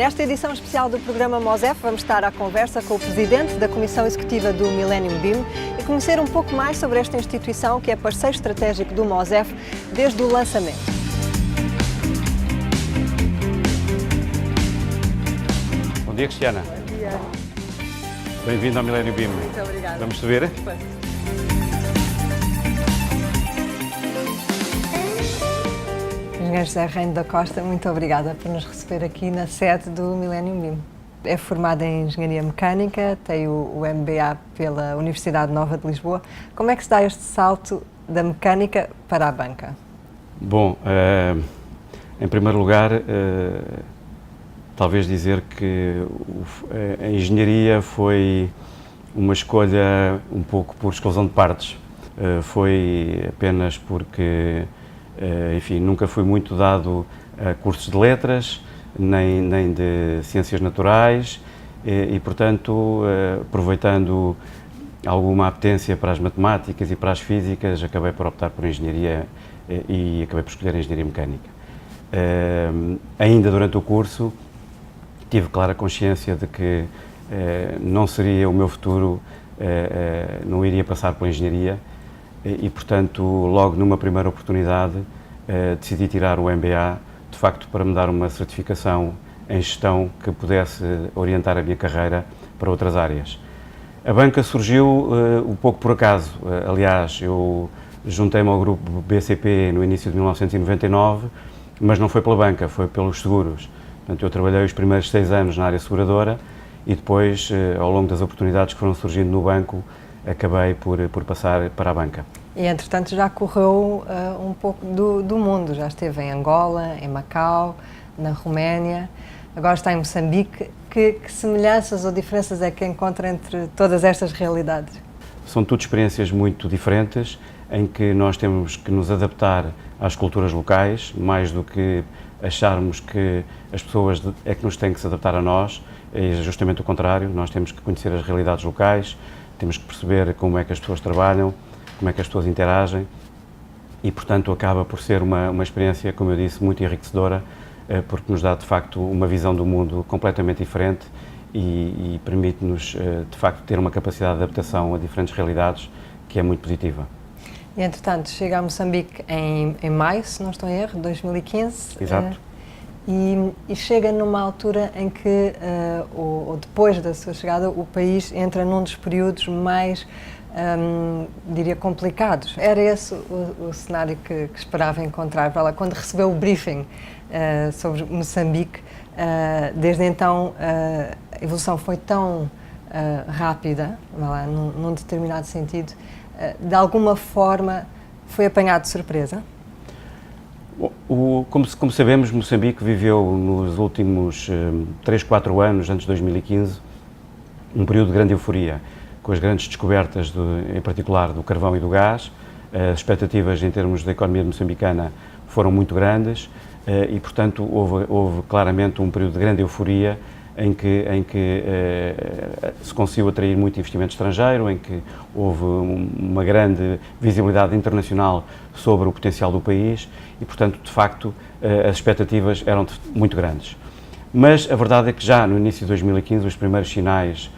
Nesta edição especial do programa MOSEF vamos estar à conversa com o Presidente da Comissão Executiva do Millennium BIM e conhecer um pouco mais sobre esta instituição que é parceiro estratégico do MOSEF desde o lançamento. Bom dia, Cristiana. Bom dia. Bem-vindo ao Millennium BIM. Muito obrigada. Vamos subir? Engenheiro José Reino da Costa, muito obrigada por nos receber aqui na sede do Millennium BIM. É formada em Engenharia Mecânica, tem o MBA pela Universidade Nova de Lisboa. Como é que se dá este salto da mecânica para a banca? Bom, em primeiro lugar, talvez dizer que a engenharia foi uma escolha um pouco por exclusão de partes. Foi apenas porque, enfim, nunca fui muito dado a cursos de letras, nem de ciências naturais e portanto, aproveitando alguma apetência para as matemáticas e para as físicas, acabei por optar por engenharia e acabei por escolher a engenharia mecânica. Ainda durante o curso, tive clara consciência de que não seria o meu futuro, não iria passar pela engenharia e, portanto, logo numa primeira oportunidade, decidi tirar o MBA, de facto, para me dar uma certificação em gestão que pudesse orientar a minha carreira para outras áreas. A banca surgiu um pouco por acaso. Aliás, eu juntei-me ao grupo BCP no início de 1999, mas não foi pela banca, foi pelos seguros. Portanto, eu trabalhei os primeiros 6 anos na área seguradora e depois, ao longo das oportunidades que foram surgindo no banco, acabei por passar para a banca. E, entretanto, já correu um pouco do mundo, já esteve em Angola, em Macau, na Roménia, agora está em Moçambique. Que semelhanças ou diferenças é que encontra entre todas estas realidades? São tudo experiências muito diferentes, em que nós temos que nos adaptar às culturas locais, mais do que acharmos que as pessoas é que nos têm que se adaptar a nós, é justamente o contrário. Nós temos que conhecer as realidades locais, temos que perceber como é que as pessoas trabalham, como é que as pessoas interagem e, portanto, acaba por ser uma experiência, como eu disse, muito enriquecedora, porque nos dá, de facto, uma visão do mundo completamente diferente e permite-nos, de facto, ter uma capacidade de adaptação a diferentes realidades que é muito positiva. E, entretanto, chega a Moçambique em maio, se não estou em erro, de 2015. Exato. E chega numa altura em que, ou depois da sua chegada, o país entra num dos períodos mais, diria, complicados. Era esse o cenário que esperava encontrar para lá, quando recebeu o briefing sobre Moçambique. Desde então, a evolução foi tão rápida, lá, num determinado sentido, de alguma forma foi apanhado de surpresa? Como sabemos, Moçambique viveu nos últimos 3, 4 anos, antes de 2015, um período de grande euforia, com as grandes descobertas, em particular, do carvão e do gás. As expectativas em termos da economia moçambicana foram muito grandes e, portanto, houve claramente um período de grande euforia em que se conseguiu atrair muito investimento estrangeiro, em que houve uma grande visibilidade internacional sobre o potencial do país e, portanto, de facto, as expectativas eram muito grandes. Mas a verdade é que já no início de 2015 os primeiros sinais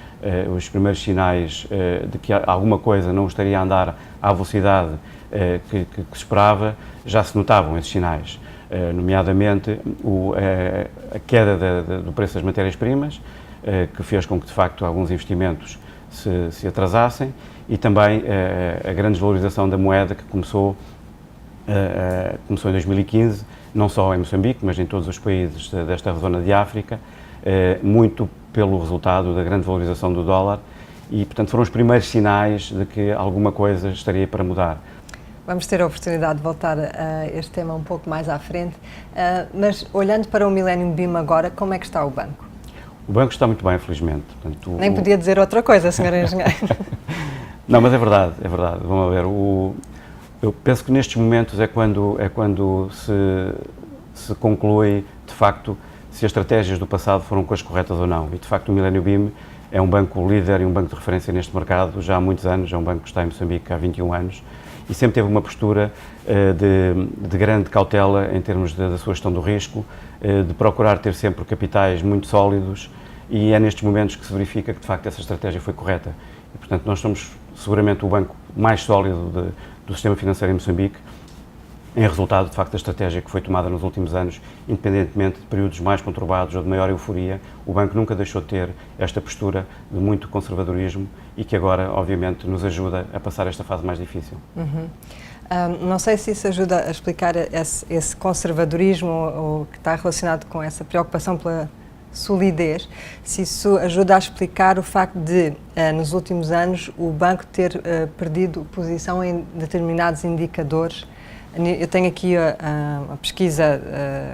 de que alguma coisa não estaria a andar à velocidade que se esperava, já se notavam esses sinais. Nomeadamente a queda do preço das matérias-primas, que fez com que, de facto, alguns investimentos se atrasassem e também a grande desvalorização da moeda que começou em 2015, não só em Moçambique, mas em todos os países desta zona de África, muito pelo resultado da grande valorização do dólar e, portanto, foram os primeiros sinais de que alguma coisa estaria para mudar. Vamos ter a oportunidade de voltar a este tema um pouco mais à frente, mas olhando para o Millennium BIM agora, como é que está o banco? O banco está muito bem, felizmente. Portanto, nem podia dizer outra coisa, Sr. Engenheiro. Não, mas é verdade. Vamos ver. Eu penso que nestes momentos é quando se conclui, de facto, se as estratégias do passado foram as corretas ou não. E, de facto, o Millennium BIM é um banco líder e um banco de referência neste mercado já há muitos anos, é um banco que está em Moçambique há 21 anos e sempre teve uma postura de grande cautela em termos da sua gestão do risco, de procurar ter sempre capitais muito sólidos e é nestes momentos que se verifica que de facto essa estratégia foi correta. E, portanto, nós somos seguramente o banco mais sólido do sistema financeiro em Moçambique, em resultado, de facto, da estratégia que foi tomada nos últimos anos, independentemente de períodos mais conturbados ou de maior euforia, o banco nunca deixou de ter esta postura de muito conservadorismo e que agora, obviamente, nos ajuda a passar esta fase mais difícil. Não sei se isso ajuda a explicar esse conservadorismo ou que está relacionado com essa preocupação pela solidez, se isso ajuda a explicar o facto de, nos últimos anos, o banco ter perdido posição em determinados indicadores. Eu tenho aqui a pesquisa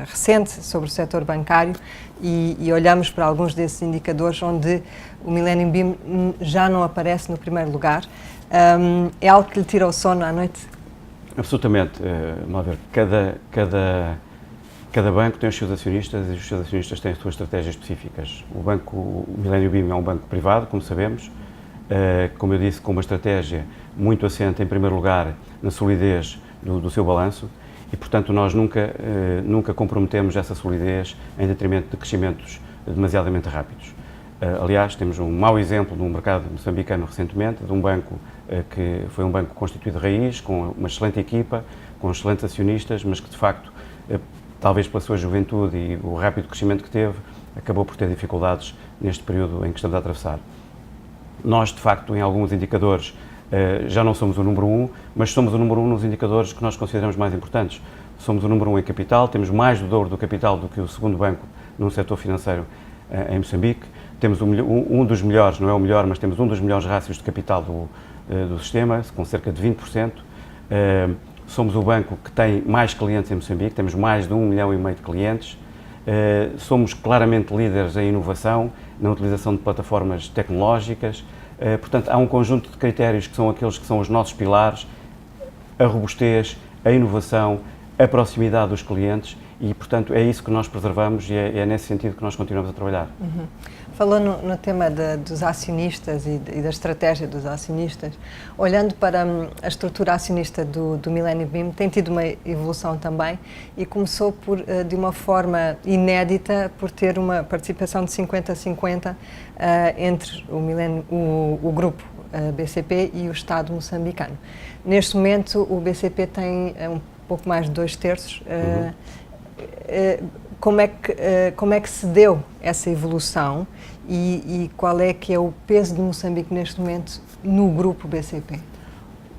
recente sobre o setor bancário e olhamos para alguns desses indicadores onde o Millennium BIM já não aparece no primeiro lugar. É algo que lhe tira o sono à noite? Absolutamente. Vamos ver, cada banco tem os seus acionistas e os seus acionistas têm as suas estratégias específicas. O Millennium BIM é um banco privado, como sabemos, como eu disse, com uma estratégia muito assente, em primeiro lugar, na solidez do seu balanço e, portanto, nós nunca comprometemos essa solidez em detrimento de crescimentos demasiadamente rápidos. Aliás, temos um mau exemplo no mercado moçambicano recentemente, de um banco que foi um banco constituído de raiz, com uma excelente equipa, com excelentes acionistas, mas que, de facto, talvez pela sua juventude e o rápido crescimento que teve, acabou por ter dificuldades neste período em que estamos a atravessar. Nós, de facto, em alguns indicadores, já não somos o número 1, mas somos o número 1 nos indicadores que nós consideramos mais importantes. Somos o número 1 em capital, temos mais do dobro do capital do que o segundo banco no setor financeiro em Moçambique. Temos um dos melhores, não é o melhor, mas temos um dos melhores rácios de capital do sistema, com cerca de 20%. Somos o banco que tem mais clientes em Moçambique, temos mais de 1,5 milhão de clientes. Somos claramente líderes em inovação, na utilização de plataformas tecnológicas. Portanto, há um conjunto de critérios que são aqueles que são os nossos pilares, a robustez, a inovação, a proximidade dos clientes e, portanto, é isso que nós preservamos e é nesse sentido que nós continuamos a trabalhar. Falou no tema dos acionistas e da estratégia dos acionistas. Olhando para a estrutura acionista do Millennium BIM, tem tido uma evolução também e começou de uma forma inédita por ter uma participação de 50-50 entre o grupo BCP e o Estado moçambicano. Neste momento, o BCP tem um pouco mais de 2/3. Como é que se deu essa evolução e qual é que é o peso de Moçambique neste momento no grupo BCP?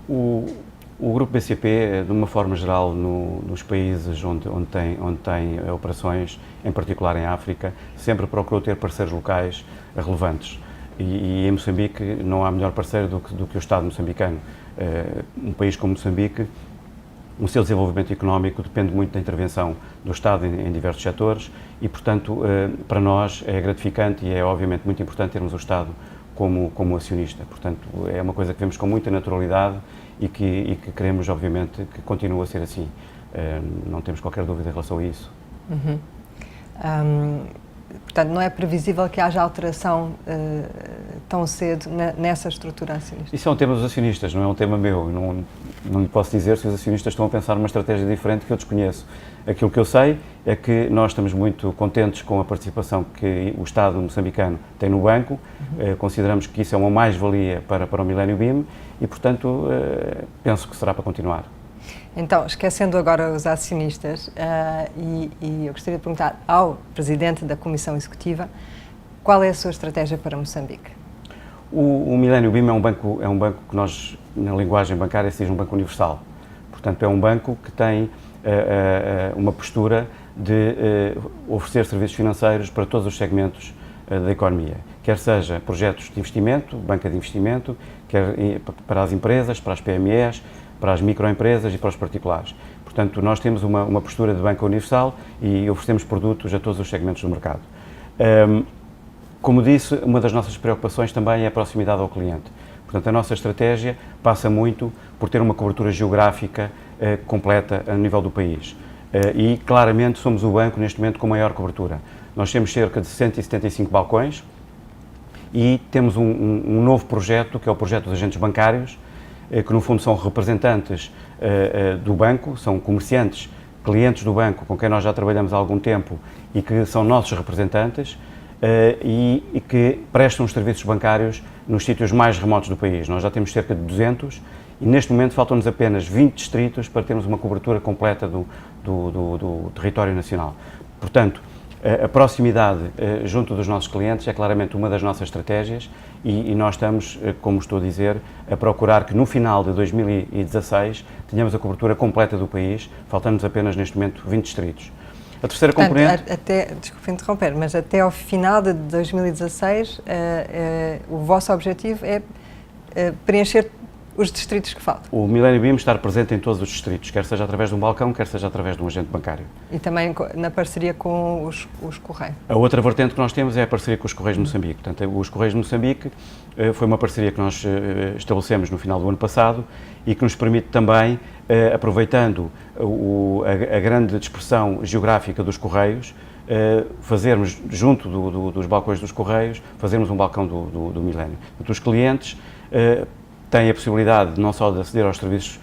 O grupo BCP, de uma forma geral, nos países onde tem operações, em particular em África, sempre procurou ter parceiros locais relevantes. E em Moçambique não há melhor parceiro do que o Estado moçambicano. Um país como Moçambique, o seu desenvolvimento económico depende muito da intervenção do Estado em diversos setores e, portanto, para nós é gratificante e é obviamente muito importante termos o Estado como acionista. Portanto, é uma coisa que vemos com muita naturalidade e que queremos, obviamente, que continue a ser assim. Não temos qualquer dúvida em relação a isso. Portanto, não é previsível que haja alteração tão cedo nessa estrutura acionista? Isso é um tema dos acionistas, não é um tema meu. Não lhe posso dizer se os acionistas estão a pensar numa estratégia diferente que eu desconheço. Aquilo que eu sei é que nós estamos muito contentes com a participação que o Estado moçambicano tem no banco. Consideramos que isso é uma mais-valia para o Millennium BIM e, portanto, penso que será para continuar. Então, esquecendo agora os acionistas, e eu gostaria de perguntar ao Presidente da Comissão Executiva, qual é a sua estratégia para Moçambique? O Millennium BIM é um banco que nós, na linguagem bancária, se diz um banco universal. Portanto, é um banco que tem uma postura de oferecer serviços financeiros para todos os segmentos da economia, quer seja projetos de investimento, banca de investimento, quer para as empresas, para as PMEs, para as microempresas e para os particulares. Portanto, nós temos uma postura de banca universal e oferecemos produtos a todos os segmentos do mercado. Como disse, uma das nossas preocupações também é a proximidade ao cliente. Portanto, a nossa estratégia passa muito por ter uma cobertura geográfica completa a nível do país. E, claramente, somos o banco, neste momento, com maior cobertura. Nós temos cerca de 175 balcões e temos um novo projeto, que é o projeto dos agentes bancários, que no fundo são representantes do banco, são comerciantes, clientes do banco com quem nós já trabalhamos há algum tempo e que são nossos representantes e que prestam os serviços bancários nos sítios mais remotos do país. Nós já temos cerca de 200 e neste momento faltam-nos apenas 20 distritos para termos uma cobertura completa do território nacional. Portanto, a proximidade junto dos nossos clientes é claramente uma das nossas estratégias e nós estamos, como estou a dizer, a procurar que no final de 2016 tenhamos a cobertura completa do país, faltando-nos apenas neste momento 20 distritos. A terceira componente... Desculpe interromper, mas até ao final de 2016 o vosso objetivo é preencher os distritos que faltam. O Millennium BIM está presente em todos os distritos, quer seja através de um balcão, quer seja através de um agente bancário. E também na parceria com os Correios. A outra vertente que nós temos é a parceria com os Correios de Moçambique. Portanto, os Correios de Moçambique foi uma parceria que nós estabelecemos no final do ano passado e que nos permite também, aproveitando a grande dispersão geográfica dos Correios, fazermos, junto dos balcões dos Correios, fazermos um balcão do Millennium. Portanto, os clientes têm a possibilidade não só de aceder aos serviços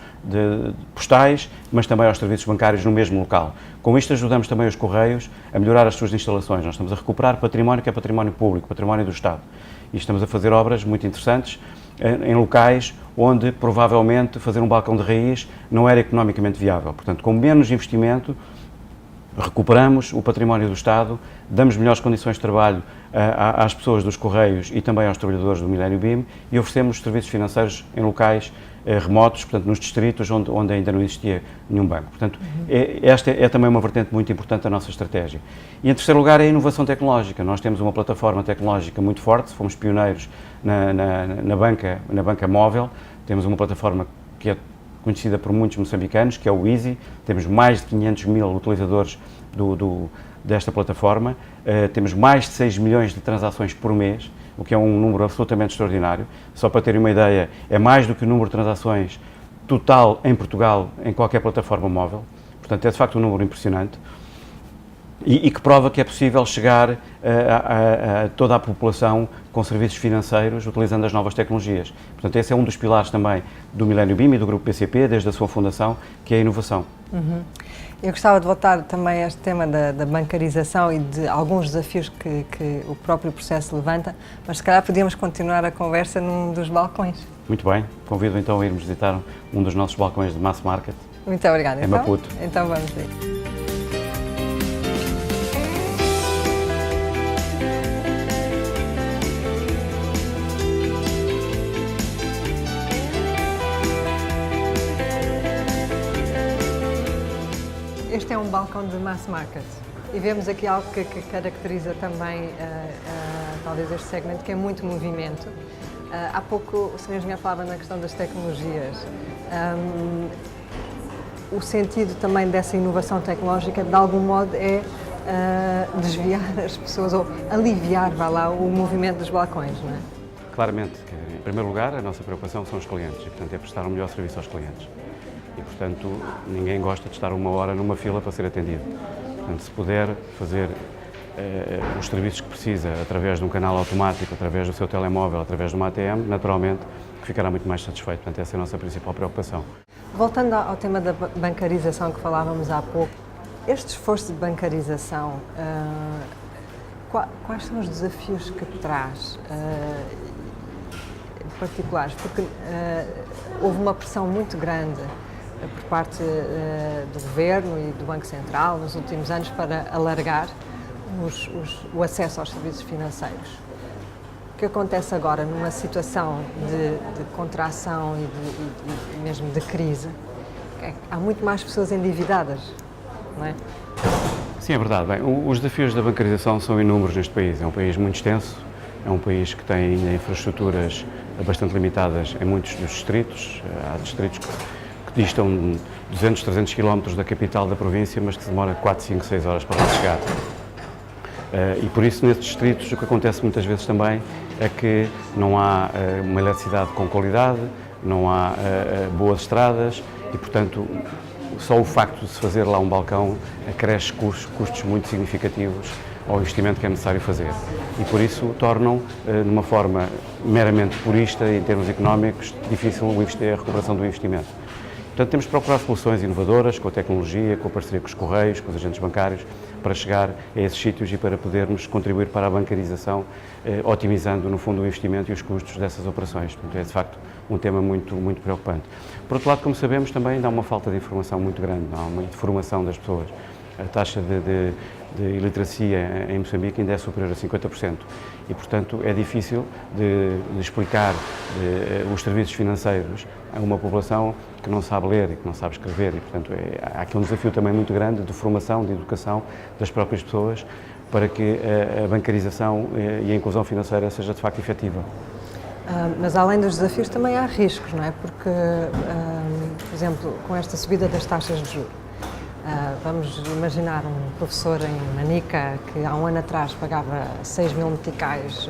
postais, mas também aos serviços bancários no mesmo local. Com isto ajudamos também os Correios a melhorar as suas instalações. Nós estamos a recuperar património que é património público, património do Estado. E estamos a fazer obras muito interessantes em locais onde provavelmente fazer um balcão de raiz não era economicamente viável. Portanto, com menos investimento, recuperamos o património do Estado, damos melhores condições de trabalho às pessoas dos Correios e também aos trabalhadores do Millennium BIM e oferecemos serviços financeiros em locais remotos, portanto, nos distritos onde ainda não existia nenhum banco. Portanto, esta é também uma vertente muito importante da nossa estratégia. E, em terceiro lugar, é a inovação tecnológica. Nós temos uma plataforma tecnológica muito forte, fomos pioneiros na banca móvel, temos uma plataforma que é conhecida por muitos moçambicanos, que é o Easy. Temos mais de 500 mil utilizadores desta plataforma, temos mais de 6 milhões de transações por mês, o que é um número absolutamente extraordinário. Só para terem uma ideia, é mais do que o número de transações total em Portugal em qualquer plataforma móvel. Portanto, é de facto um número impressionante e que prova que é possível chegar a toda a população com serviços financeiros utilizando as novas tecnologias. Portanto, esse é um dos pilares também do Millennium BIM e do Grupo PCP, desde a sua fundação, que é a inovação. Eu gostava de voltar também a este tema da bancarização e de alguns desafios que o próprio processo levanta, mas se calhar podíamos continuar a conversa num dos balcões. Muito bem, convido então a irmos visitar um dos nossos balcões de mass market. Muito obrigada. Em Maputo. Então vamos ver. Este é um balcão de mass market e vemos aqui algo que caracteriza também talvez este segmento, que é muito movimento. Há pouco o Sr. Engenheiro falava na questão das tecnologias. O sentido também dessa inovação tecnológica, de algum modo, é desviar as pessoas ou aliviar, vá lá, o movimento dos balcões, não é? Claramente, em primeiro lugar, a nossa preocupação são os clientes e, portanto, é prestar um melhor serviço aos clientes. E, portanto, ninguém gosta de estar uma hora numa fila para ser atendido. Portanto, se puder fazer os serviços que precisa através de um canal automático, através do seu telemóvel, através de uma ATM, naturalmente, ficará muito mais satisfeito. Portanto, essa é a nossa principal preocupação. Voltando ao tema da bancarização que falávamos há pouco, este esforço de bancarização, quais são os desafios que traz particulares? Porque houve uma pressão muito grande por parte do Governo e do Banco Central nos últimos anos para alargar o acesso aos serviços financeiros. O que acontece agora numa situação de contração e mesmo de crise? Há muito mais pessoas endividadas, não é? Sim, é verdade. Bem, os desafios da bancarização são inúmeros neste país. É um país muito extenso, é um país que tem ainda infraestruturas bastante limitadas em muitos dos distritos. Há distritos que distam 200, 300 km da capital da província, mas que se demora 4, 5, 6 horas para lá chegar. E por isso, nesses distritos, o que acontece muitas vezes também é que não há uma eletricidade com qualidade, não há boas estradas e, portanto, só o facto de se fazer lá um balcão acresce custos muito significativos ao investimento que é necessário fazer. E por isso tornam, de uma forma meramente purista, em termos económicos, difícil a recuperação do investimento. Portanto, temos de procurar soluções inovadoras, com a tecnologia, com a parceria com os correios, com os agentes bancários, para chegar a esses sítios e para podermos contribuir para a bancarização, otimizando, no fundo, o investimento e os custos dessas operações. Portanto, é, de facto, um tema muito preocupante. Por outro lado, como sabemos, também ainda há uma falta de informação muito grande, há uma informação das pessoas. A taxa de iliteracia em Moçambique ainda é superior a 50% e, portanto, é difícil de explicar os serviços financeiros a uma população que não sabe ler e que não sabe escrever e, portanto, há aqui um desafio também muito grande de formação, de educação das próprias pessoas para que a bancarização e a inclusão financeira seja de facto efetiva. Mas além dos desafios também há riscos, não é? Porque, por exemplo, com esta subida das taxas de juros, vamos imaginar um professor em Manica que há um ano atrás pagava 6.000 meticais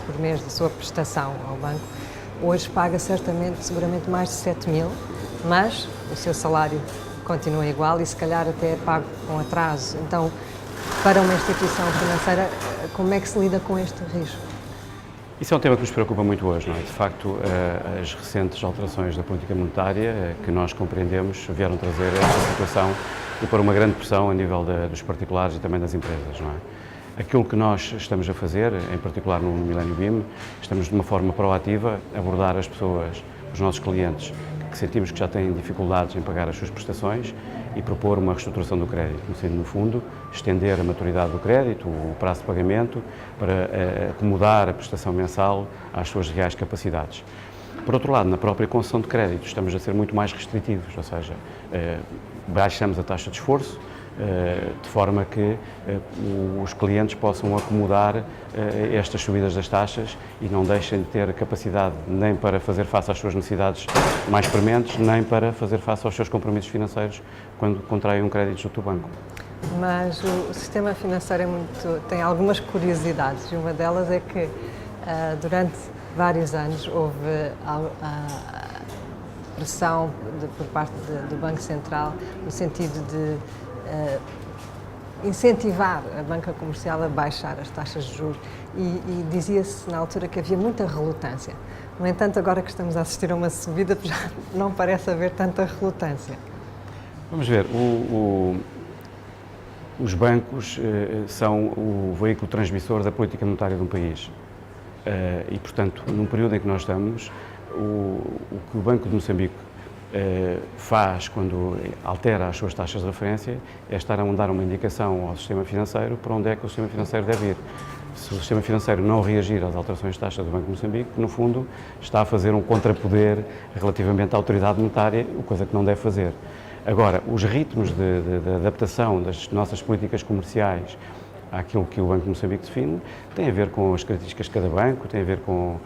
por mês da sua prestação ao banco, hoje paga seguramente mais de 7.000, mas o seu salário continua igual e se calhar até é pago com atraso. Então, para uma instituição financeira, como é que se lida com este risco? Isso é um tema que nos preocupa muito hoje, não é? De facto, as recentes alterações da política monetária que nós compreendemos vieram trazer esta situação e pôr uma grande pressão a nível dos particulares e também das empresas, não é? Aquilo que nós estamos a fazer, em particular no Millennium BIM, estamos de uma forma proativa a abordar as pessoas, os nossos clientes, que sentimos que já têm dificuldades em pagar as suas prestações e propor uma reestruturação do crédito, no sentido, no fundo, estender a maturidade do crédito, o prazo de pagamento, para acomodar a prestação mensal às suas reais capacidades. Por outro lado, na própria concessão de crédito, estamos a ser muito mais restritivos, ou seja, baixamos a taxa de esforço, de forma que os clientes possam acomodar estas subidas das taxas e não deixem de ter capacidade nem para fazer face às suas necessidades mais prementes, nem para fazer face aos seus compromissos financeiros quando contraem um crédito junto ao banco. Mas o sistema financeiro tem algumas curiosidades e uma delas é que durante vários anos houve pressão por parte do Banco Central no sentido de incentivar a banca comercial a baixar as taxas de juros e dizia-se na altura que havia muita relutância. No entanto, agora que estamos a assistir a uma subida, já não parece haver tanta relutância. Vamos ver, os bancos são o veículo transmissor da política monetária de um país e, portanto, num período em que nós estamos, o que o Banco de Moçambique faz quando altera as suas taxas de referência é estar a dar uma indicação ao sistema financeiro para onde é que o sistema financeiro deve ir. Se o sistema financeiro não reagir às alterações de taxa do Banco de Moçambique, no fundo está a fazer um contrapoder relativamente à autoridade monetária, coisa que não deve fazer. Agora, os ritmos de adaptação das nossas políticas comerciais àquilo que o Banco de Moçambique define tem a ver com as características de cada banco, tem a ver com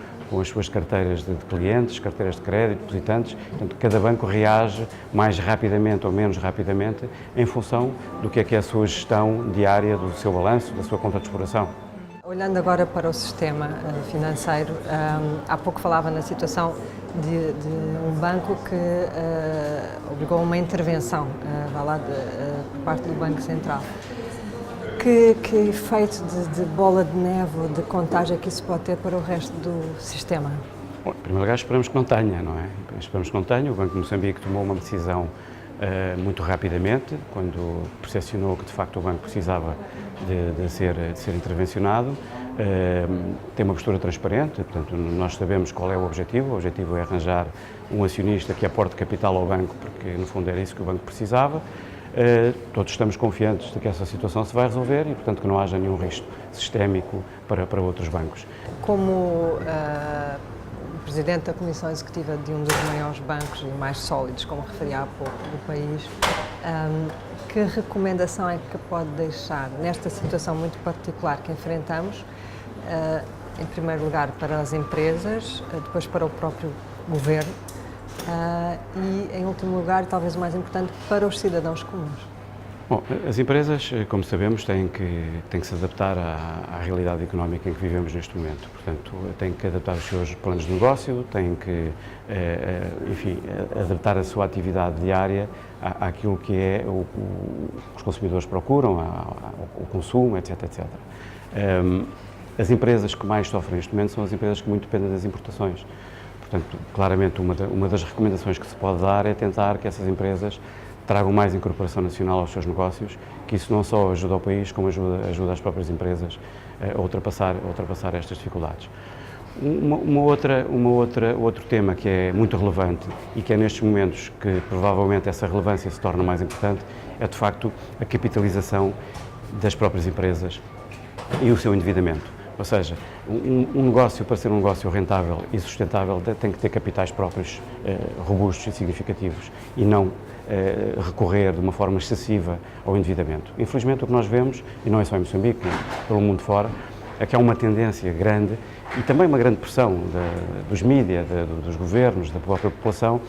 as suas carteiras de clientes, carteiras de crédito, depositantes. Portanto, cada banco reage mais rapidamente ou menos rapidamente em função do que é a sua gestão diária do seu balanço, da sua conta de exploração. Olhando agora para o sistema financeiro, há pouco falava na situação de um banco que obrigou a uma intervenção por parte do Banco Central. Que efeito de bola de neve ou de contágio é que isso pode ter para o resto do sistema? Bom, em primeiro lugar, esperamos que não tenha, não é? Esperamos que não tenha. O Banco de Moçambique tomou uma decisão muito rapidamente, quando percepcionou que, de facto, o banco precisava de ser intervencionado. Tem uma postura transparente, portanto, nós sabemos qual é o objetivo é arranjar um acionista que aporte capital ao banco, porque, no fundo, era isso que o banco precisava. Todos estamos confiantes de que essa situação se vai resolver e, portanto, que não haja nenhum risco sistémico para outros bancos. Como Presidente da Comissão Executiva de um dos maiores bancos e mais sólidos, como referi há pouco, do país, que recomendação é que pode deixar nesta situação muito particular que enfrentamos, em primeiro lugar para as empresas, depois para o próprio governo e, em último lugar, talvez o mais importante, para os cidadãos comuns? Bom, as empresas, como sabemos, têm que se adaptar à realidade económica em que vivemos neste momento. Portanto, têm que adaptar os seus planos de negócio, têm que, enfim, adaptar a sua atividade diária àquilo que é os consumidores procuram, ao consumo, etc, etc. As empresas que mais sofrem neste momento são as empresas que muito dependem das importações. Portanto, claramente, uma das recomendações que se pode dar é tentar que essas empresas tragam mais incorporação nacional aos seus negócios, que isso não só ajuda ao país, como ajuda as próprias empresas a ultrapassar estas dificuldades. Outro tema que é muito relevante e que é nestes momentos que provavelmente essa relevância se torna mais importante é, de facto, a capitalização das próprias empresas e o seu endividamento. Ou seja, um negócio, para ser um negócio rentável e sustentável, tem que ter capitais próprios robustos e significativos e não recorrer de uma forma excessiva ao endividamento. Infelizmente, o que nós vemos, e não é só em Moçambique, pelo mundo fora, é que há uma tendência grande e também uma grande pressão dos mídias, dos governos, da própria população,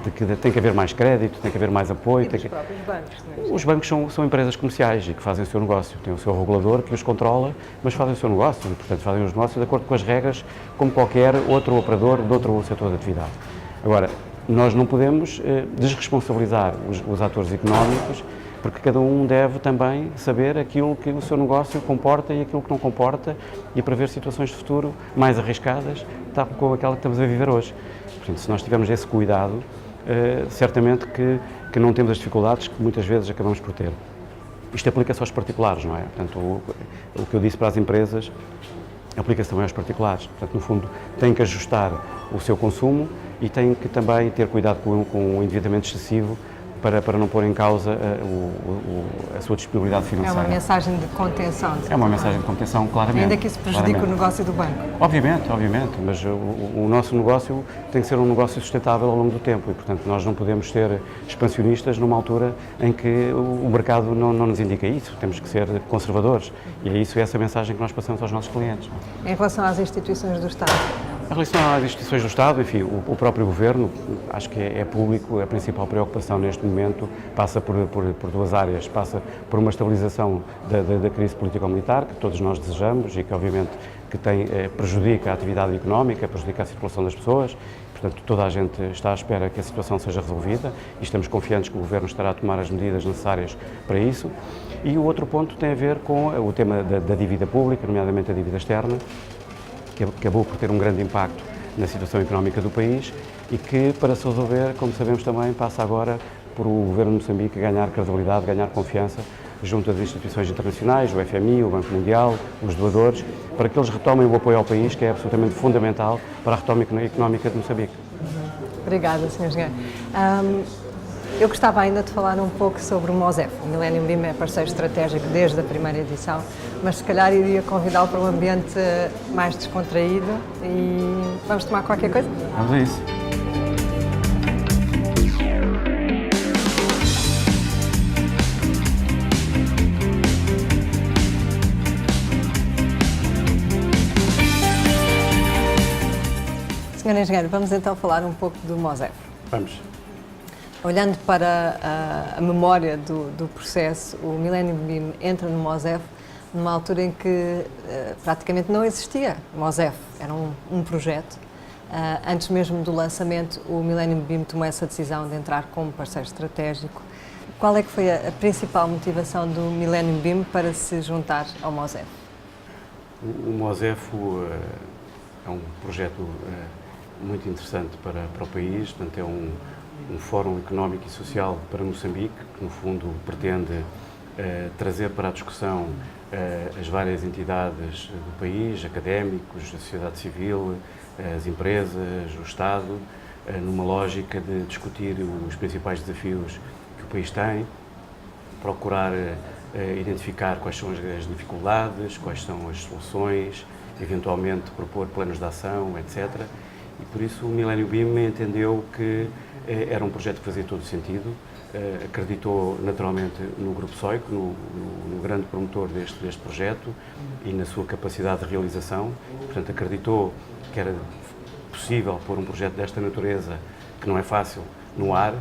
de que tem que haver mais crédito, tem que haver mais apoio. E dos próprios bancos, não é? Os bancos são empresas comerciais e que fazem o seu negócio, têm o seu regulador que os controla, mas fazem o seu negócio e, portanto, fazem os negócios de acordo com as regras, como qualquer outro operador de outro setor de atividade. Agora, nós não podemos desresponsabilizar os atores económicos, porque cada um deve também saber aquilo que o seu negócio comporta e aquilo que não comporta e prever situações de futuro mais arriscadas, tal como aquela que estamos a viver hoje. Portanto, se nós tivermos esse cuidado, certamente que não temos as dificuldades que muitas vezes acabamos por ter. Isto aplica-se aos particulares, não é? Portanto, o que eu disse para as empresas aplica-se também aos particulares. Portanto, no fundo, têm que ajustar o seu consumo e têm que também ter cuidado com o endividamento excessivo para não pôr em causa a sua disponibilidade financeira. É uma mensagem de contenção. É uma mensagem de contenção, claramente. Ainda que isso prejudique o negócio do banco. Obviamente, mas o nosso negócio tem que ser um negócio sustentável ao longo do tempo e, portanto, nós não podemos ser expansionistas numa altura em que o mercado não nos indica isso. Temos que ser conservadores e é isso, essa mensagem que nós passamos aos nossos clientes. Em relação às instituições do Estado? Em relação às instituições do Estado, enfim, o próprio Governo, acho que é público, a principal preocupação neste momento passa por duas áreas. Passa por uma estabilização da crise político-militar, que todos nós desejamos e que, obviamente, prejudica a atividade económica, prejudica a circulação das pessoas. Portanto, toda a gente está à espera que a situação seja resolvida e estamos confiantes que o Governo estará a tomar as medidas necessárias para isso. E o outro ponto tem a ver com o tema da dívida pública, nomeadamente a dívida externa, que acabou por ter um grande impacto na situação económica do país e que, para se resolver, como sabemos também, passa agora por o Governo de Moçambique ganhar credibilidade, ganhar confiança junto às instituições internacionais, o FMI, o Banco Mundial, os doadores, para que eles retomem o apoio ao país, que é absolutamente fundamental para a retoma económica de Moçambique. Obrigada, Sr. Engenheiro. Eu gostava ainda de falar um pouco sobre o MOSEF. O Millennium BIM é parceiro estratégico desde a primeira edição, mas se calhar iria convidá-lo para um ambiente mais descontraído e vamos tomar qualquer coisa? Vamos a isso. Sr. Engenheiro, vamos então falar um pouco do MOSEF. Vamos. Olhando para a memória do processo, o Millennium BIM entra no MOSEF numa altura em que praticamente não existia MOSEF, era um projeto. Antes mesmo do lançamento, o Millennium BIM tomou essa decisão de entrar como parceiro estratégico. Qual é que foi a principal motivação do Millennium BIM para se juntar ao MOSEF? O MOSEF é um projeto muito interessante para o país, portanto é um fórum económico e social para Moçambique, que no fundo pretende trazer para a discussão as várias entidades do país, académicos, a sociedade civil, as empresas, o Estado, numa lógica de discutir os principais desafios que o país tem, procurar identificar quais são as dificuldades, quais são as soluções, eventualmente propor planos de ação, etc. E por isso o Millennium BIM entendeu que era um projeto que fazia todo sentido, acreditou naturalmente no Grupo SOIC, no grande promotor deste projeto e na sua capacidade de realização. Portanto, acreditou que era possível pôr um projeto desta natureza, que não é fácil, no ar,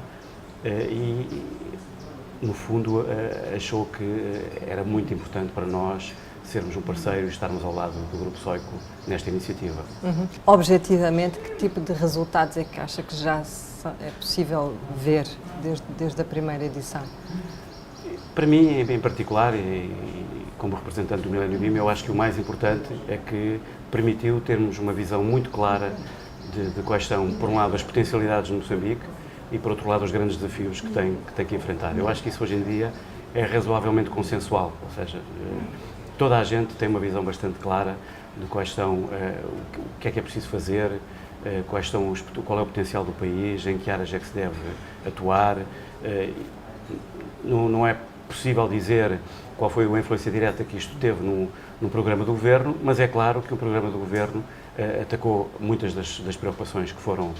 e no fundo, achou que era muito importante para nós sermos um parceiro e estarmos ao lado do Grupo Soico nesta iniciativa. Objetivamente, que tipo de resultados é que acha que já é possível ver desde a primeira edição? Para mim, em particular, e como representante do Millennium BIM, eu acho que o mais importante é que permitiu termos uma visão muito clara de quais são, por um lado, as potencialidades de Moçambique e, por outro lado, os grandes desafios que tem que enfrentar. Eu acho que isso, hoje em dia, é razoavelmente consensual, ou seja, toda a gente tem uma visão bastante clara de quais são, o que é preciso fazer, qual é o potencial do país, em que áreas é que se deve atuar. Não é possível dizer qual foi a influência direta que isto teve no programa do Governo, mas é claro que o programa do Governo atacou muitas das preocupações que foram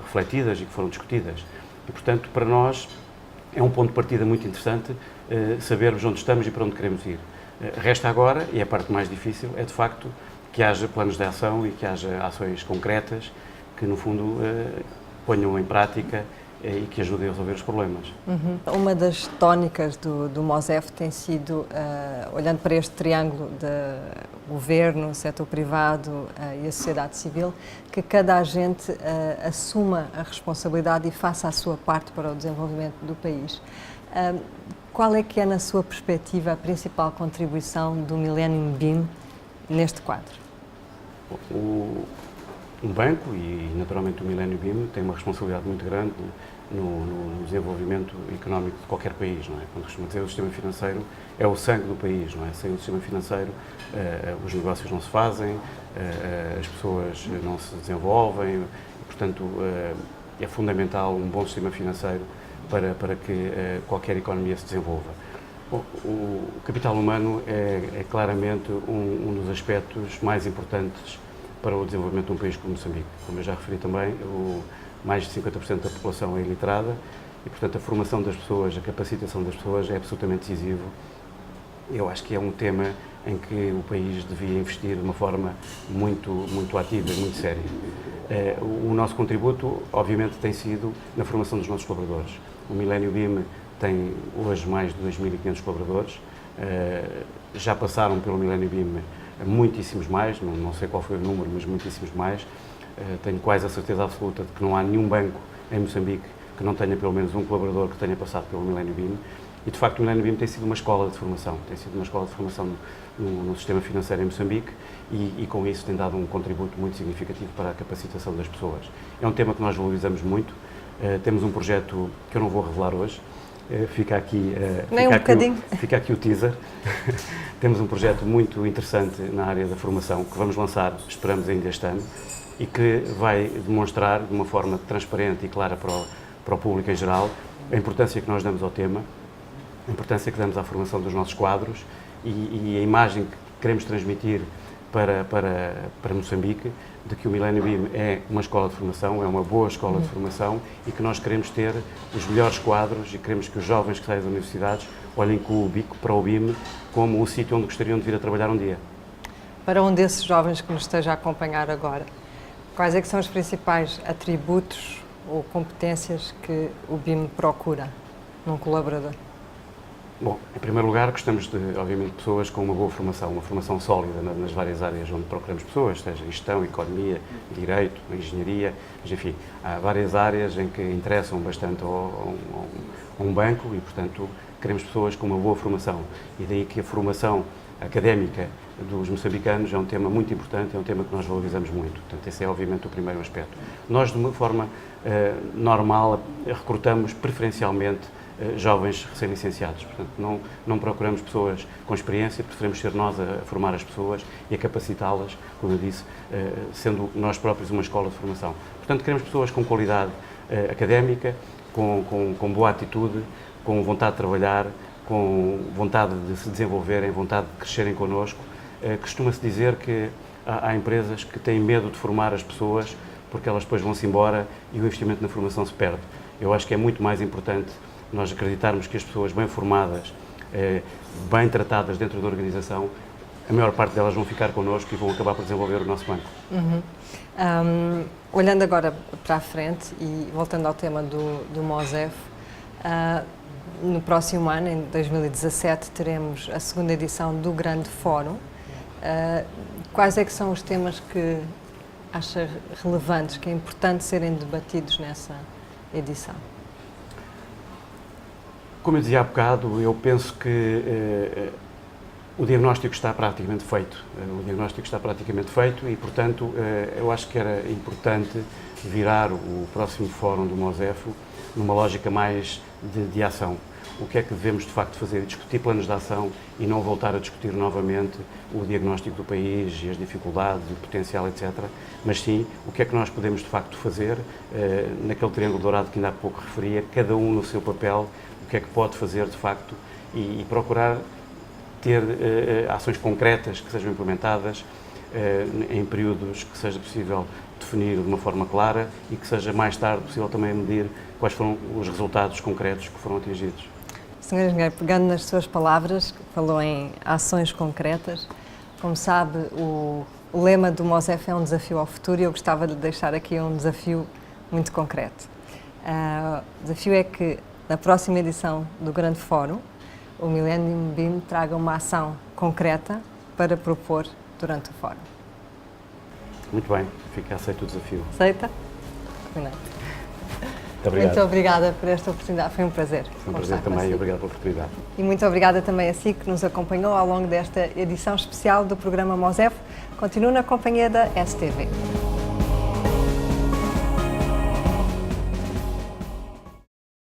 refletidas e que foram discutidas. E, portanto, para nós é um ponto de partida muito interessante sabermos onde estamos e para onde queremos ir. Resta agora, e é a parte mais difícil, é de facto que haja planos de ação e que haja ações concretas que, no fundo, ponham em prática e que ajudem a resolver os problemas. Uma das tónicas do MOSEF tem sido, olhando para este triângulo de governo, setor privado e a sociedade civil, que cada agente assuma a responsabilidade e faça a sua parte para o desenvolvimento do país. Qual é que é, na sua perspectiva, a principal contribuição do Millennium BIM neste quadro? Um banco e, naturalmente, o Millennium BIM tem uma responsabilidade muito grande no desenvolvimento económico de qualquer país, não é? Quando costuma dizer, o sistema financeiro é o sangue do país, não é? Sem o sistema financeiro, os negócios não se fazem, as pessoas não se desenvolvem, e, portanto, é fundamental um bom sistema financeiro para que qualquer economia se desenvolva. O capital humano é claramente um dos aspectos mais importantes para o desenvolvimento de um país como Moçambique. Como eu já referi também, mais de 50% da população é iliterada e, portanto, a formação das pessoas, a capacitação das pessoas é absolutamente decisivo. Eu acho que é um tema em que o país devia investir de uma forma muito ativa e muito séria. O nosso contributo, obviamente, tem sido na formação dos nossos colaboradores. O Millennium BIM tem hoje mais de 2.500 colaboradores, já passaram pelo Millennium BIM muitíssimos mais, não sei qual foi o número, mas muitíssimos mais. Tenho quase a certeza absoluta de que não há nenhum banco em Moçambique que não tenha pelo menos um colaborador que tenha passado pelo Millennium BIM. E, de facto, o Millennium BIM tem sido uma escola de formação, no sistema financeiro em Moçambique e com isso tem dado um contributo muito significativo para a capacitação das pessoas. É um tema que nós valorizamos muito. Temos um projeto que eu não vou revelar hoje, fica aqui o teaser. Temos um projeto muito interessante na área da formação que vamos lançar, esperamos ainda este ano, e que vai demonstrar de uma forma transparente e clara para o público em geral a importância que nós damos ao tema, a importância que damos à formação dos nossos quadros e a imagem que queremos transmitir para Moçambique de que o Millennium BIM é uma escola de formação, é uma boa escola de formação e que nós queremos ter os melhores quadros e queremos que os jovens que saem das universidades olhem com o bico para o BIM como o sítio onde gostariam de vir a trabalhar um dia. Para um desses jovens que nos esteja a acompanhar agora, quais é que são os principais atributos ou competências que o BIM procura num colaborador? Bom, em primeiro lugar, gostamos de, obviamente, pessoas com uma boa formação, uma formação sólida nas várias áreas onde procuramos pessoas, seja gestão, economia, direito, engenharia, mas, enfim, há várias áreas em que interessam bastante a um banco e, portanto, queremos pessoas com uma boa formação. E daí que a formação académica dos moçambicanos é um tema muito importante, é um tema que nós valorizamos muito. Portanto, esse é, obviamente, o primeiro aspecto. Nós, de uma forma normal, recrutamos preferencialmente jovens recém-licenciados. Portanto, não procuramos pessoas com experiência, preferimos ser nós a formar as pessoas e a capacitá-las, como eu disse, sendo nós próprios uma escola de formação. Portanto, queremos pessoas com qualidade académica, com boa atitude, com vontade de trabalhar, com vontade de se desenvolverem, vontade de crescerem connosco. Costuma-se dizer que há empresas que têm medo de formar as pessoas porque elas depois vão-se embora e o investimento na formação se perde. Eu acho que é muito mais importante nós acreditarmos que as pessoas bem formadas, bem tratadas dentro da organização, a maior parte delas vão ficar connosco e vão acabar por desenvolver o nosso banco. Olhando agora para a frente e voltando ao tema do MOSEF, No próximo ano, em 2017, teremos a segunda edição do Grande Fórum. Quais é que são os temas que acha relevantes, que é importante serem debatidos nessa edição? Como eu dizia há bocado, eu penso que o diagnóstico está praticamente feito. O diagnóstico está praticamente feito e, portanto, eu acho que era importante virar o próximo Fórum do MOSEFO numa lógica mais de ação. O que é que devemos, de facto, fazer? Discutir planos de ação e não voltar a discutir novamente o diagnóstico do país e as dificuldades, o potencial, etc. Mas sim, o que é que nós podemos, de facto, fazer naquele triângulo dourado que ainda há pouco referia, cada um no seu papel, o que é que pode fazer, de facto, e procurar ter ações concretas que sejam implementadas em períodos que seja possível definir de uma forma clara e que seja mais tarde possível também medir quais foram os resultados concretos que foram atingidos. Sr. Engenheiro, pegando nas suas palavras, falou em ações concretas. Como sabe, o lema do MOSEFO é um desafio ao futuro e eu gostava de deixar aqui um desafio muito concreto. O desafio é que, na próxima edição do Grande Fórum, o Millennium BIM traga uma ação concreta para propor durante o Fórum. Muito bem, fica aceito o desafio. Aceita? Combinado. Muito obrigado. Muito obrigada por esta oportunidade, foi um prazer. Foi um prazer também e obrigado pela oportunidade. E muito obrigada também a si que nos acompanhou ao longo desta edição especial do programa MOSEFO. Continue na companhia da STV.